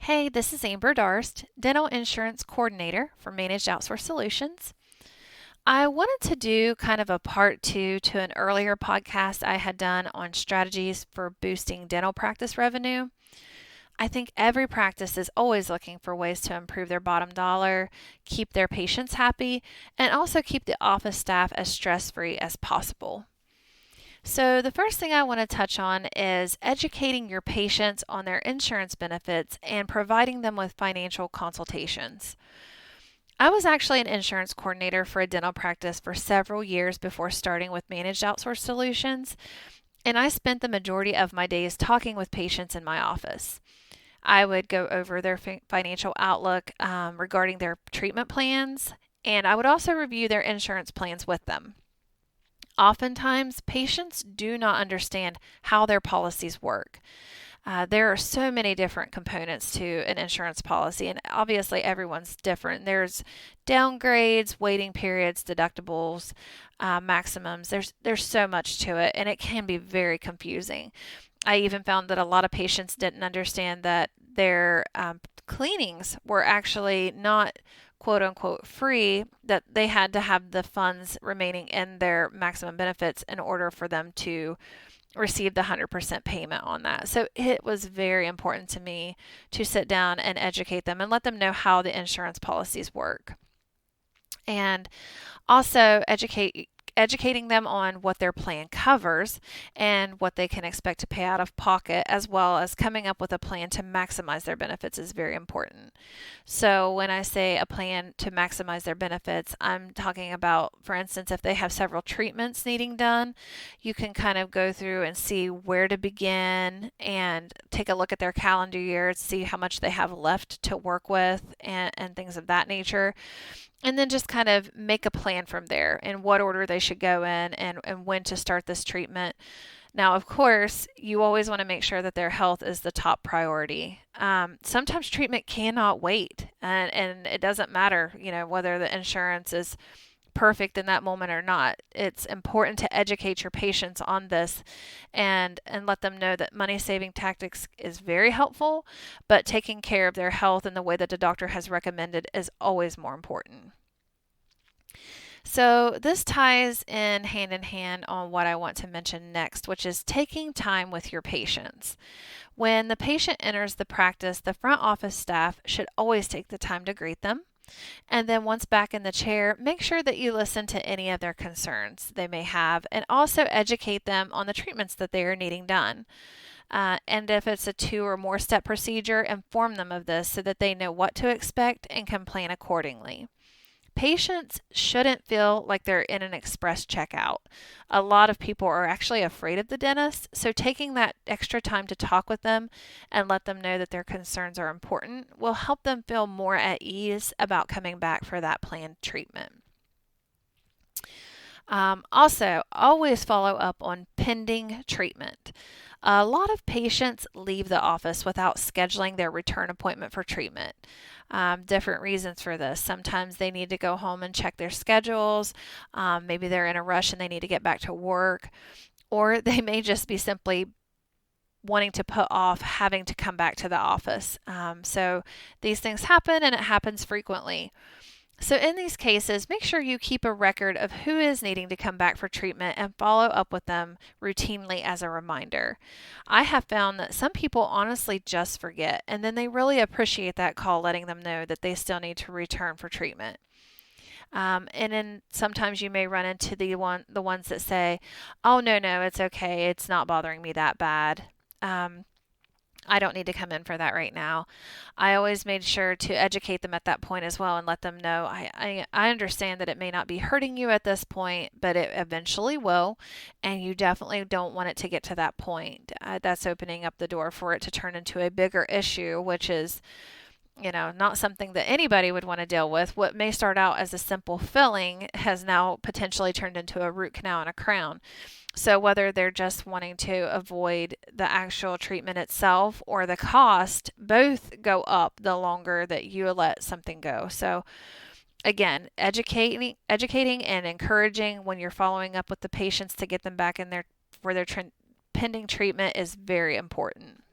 Hey, this is Amber Darst, Dental Insurance Coordinator for Manage Outsourced Solutions. I wanted to do kind of a part two to an earlier podcast I had done on strategies for boosting dental practice revenue. I think every practice is always looking for ways to improve their bottom dollar, keep their patients happy, and also keep the office staff as stress free as possible. So, the first thing I want to touch on is educating your patients on their insurance benefits and providing them with financial consultations. I was actually an insurance coordinator for a dental practice for several years before starting with Managed Outsourced Solutions, and I spent the majority of my days talking with patients in my office. I would go over their financial outlook regarding their treatment plans, and I would also review their insurance plans with them. Oftentimes, patients do not understand how their policies work. There are so many different components to an insurance policy, and obviously everyone's different. There's downgrades, waiting periods, deductibles, maximums. There's so much to it, and it can be very confusing. I even found that a lot of patients didn't understand that their cleanings were actually not quote unquote free, that they had to have the funds remaining in their maximum benefits in order for them to receive the 100% payment on that. So it was very important to me to sit down and educate them and let them know how the insurance policies work. And also educating them on what their plan covers and what they can expect to pay out of pocket, as well as coming up with a plan to maximize their benefits is very important. So when I say a plan to maximize their benefits, I'm talking about, for instance, if they have several treatments needing done, you can kind of go through and see where to begin and take a look at their calendar year, see how much they have left to work with, and things of that nature, and then just kind of make a plan from there in what order they should go in and when to start this treatment. Now, of course, you always want to make sure that their health is the top priority. Sometimes treatment cannot wait, and it doesn't matter, whether the insurance is perfect in that moment or not. It's important to educate your patients on this and let them know that money saving tactics is very helpful, but taking care of their health in the way that the doctor has recommended is always more important. So, this ties in hand on what I want to mention next, which is taking time with your patients. When the patient enters the practice, the front office staff should always take the time to greet them. And then once back in the chair, make sure that you listen to any of their concerns they may have and also educate them on the treatments that they are needing done. And if it's a 2 or more step procedure, inform them of this so that they know what to expect and can plan accordingly. Patients shouldn't feel like they're in an express checkout. A lot of people are actually afraid of the dentist, so taking that extra time to talk with them and let them know that their concerns are important will help them feel more at ease about coming back for that planned treatment. Also, always follow up on pending treatment. A lot of patients leave the office without scheduling their return appointment for treatment. Different reasons for this. Sometimes they need to go home and check their schedules. Maybe they're in a rush and they need to get back to work. Or they may just be simply wanting to put off having to come back to the office. So these things happen, and it happens frequently. So in these cases, make sure you keep a record of who is needing to come back for treatment and follow up with them routinely as a reminder. I have found that some people honestly just forget, and then they really appreciate that call letting them know that they still need to return for treatment. And then sometimes you may run into the ones that say, "Oh, no, it's okay. It's not bothering me that bad. I don't need to come in for that right now." I always made sure to educate them at that point as well and let them know I understand that it may not be hurting you at this point, but it eventually will, and you definitely don't want it to get to that point. That's opening up the door for it to turn into a bigger issue, which is not something that anybody would want to deal with. What may start out as a simple filling has now potentially turned into a root canal and a crown. So whether they're just wanting to avoid the actual treatment itself or the cost, both go up the longer that you let something go. So again, educating and encouraging when you're following up with the patients to get them back in there for their pending treatment is very important.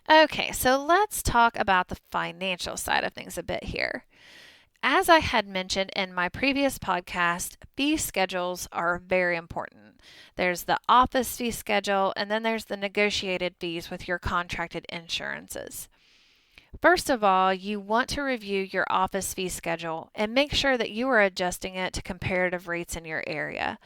Okay, so let's talk about the financial side of things a bit here. As I had mentioned in my previous podcast, fee schedules are very important. There's the office fee schedule, and then there's the negotiated fees with your contracted insurances. First of all, you want to review your office fee schedule and make sure that you are adjusting it to comparative rates in your area.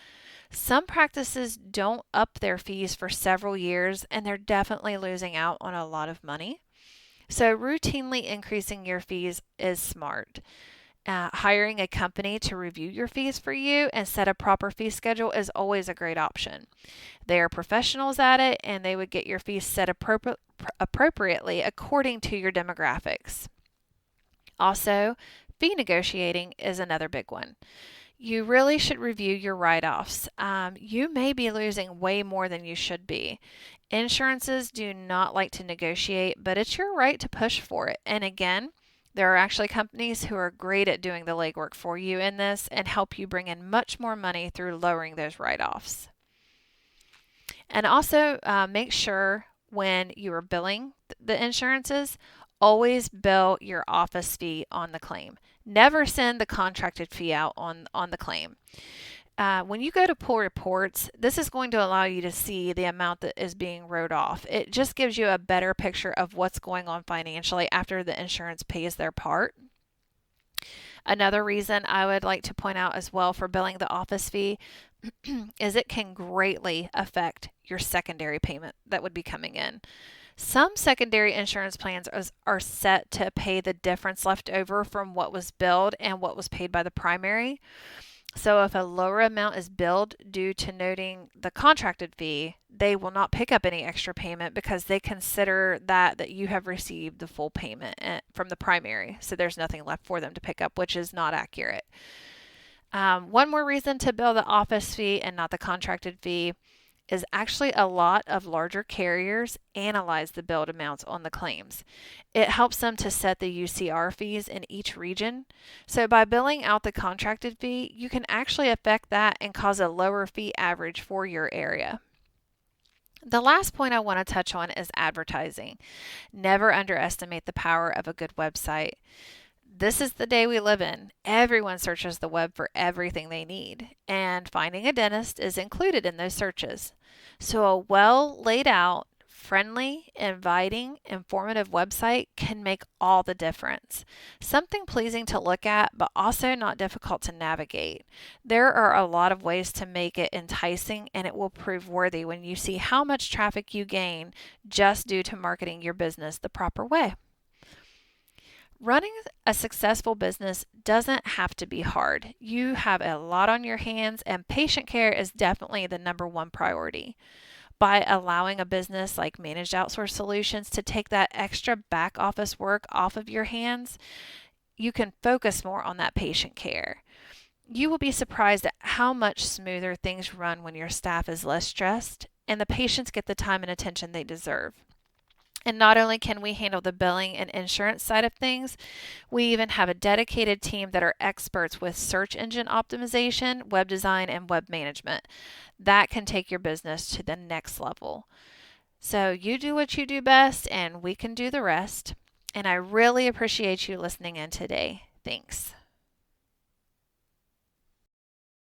Some practices don't up their fees for several years, and they're definitely losing out on a lot of money. So, routinely increasing your fees is smart. Hiring a company to review your fees for you and set a proper fee schedule is always a great option. They are professionals at it, and they would get your fees set appropriately according to your demographics. Also, fee negotiating is another big one. You really should review your write offs. You may be losing way more than you should be. Insurances do not like to negotiate, but it's your right to push for it. And again, there are actually companies who are great at doing the legwork for you in this and help you bring in much more money through lowering those write offs. And also make sure when you are billing the insurances, always bill your office fee on the claim. Never send the contracted fee out on the claim. When you go to pull reports, this is going to allow you to see the amount that is being wrote off. It just gives you a better picture of what's going on financially after the insurance pays their part. Another reason I would like to point out as well for billing the office fee is it can greatly affect your secondary payment that would be coming in. Some secondary insurance plans are set to pay the difference left over from what was billed and what was paid by the primary. So if a lower amount is billed due to noting the contracted fee, they will not pick up any extra payment because they consider that you have received the full payment from the primary. So there's nothing left for them to pick up, which is not accurate. One more reason to bill the office fee and not the contracted fee is actually a lot of larger carriers analyze the billed amounts on the claims. It helps them to set the UCR fees in each region. So by billing out the contracted fee, you can actually affect that and cause a lower fee average for your area. The last point I want to touch on is advertising. Never underestimate the power of a good website. This is the day we live in. Everyone searches the web for everything they need, and finding a dentist is included in those searches. So, a well laid out, friendly, inviting, informative website can make all the difference. Something pleasing to look at, but also not difficult to navigate. There are a lot of ways to make it enticing, and it will prove worthy when you see how much traffic you gain just due to marketing your business the proper way. Running a successful business doesn't have to be hard. You have a lot on your hands, and patient care is definitely the number one priority. By allowing a business like Managed Outsourced Solutions to take that extra back office work off of your hands, you can focus more on that patient care. You will be surprised at how much smoother things run when your staff is less stressed and the patients get the time and attention they deserve. And not only can we handle the billing and insurance side of things, we even have a dedicated team that are experts with search engine optimization, web design, and web management. That can take your business to the next level. So you do what you do best, and we can do the rest. And I really appreciate you listening in today. Thanks.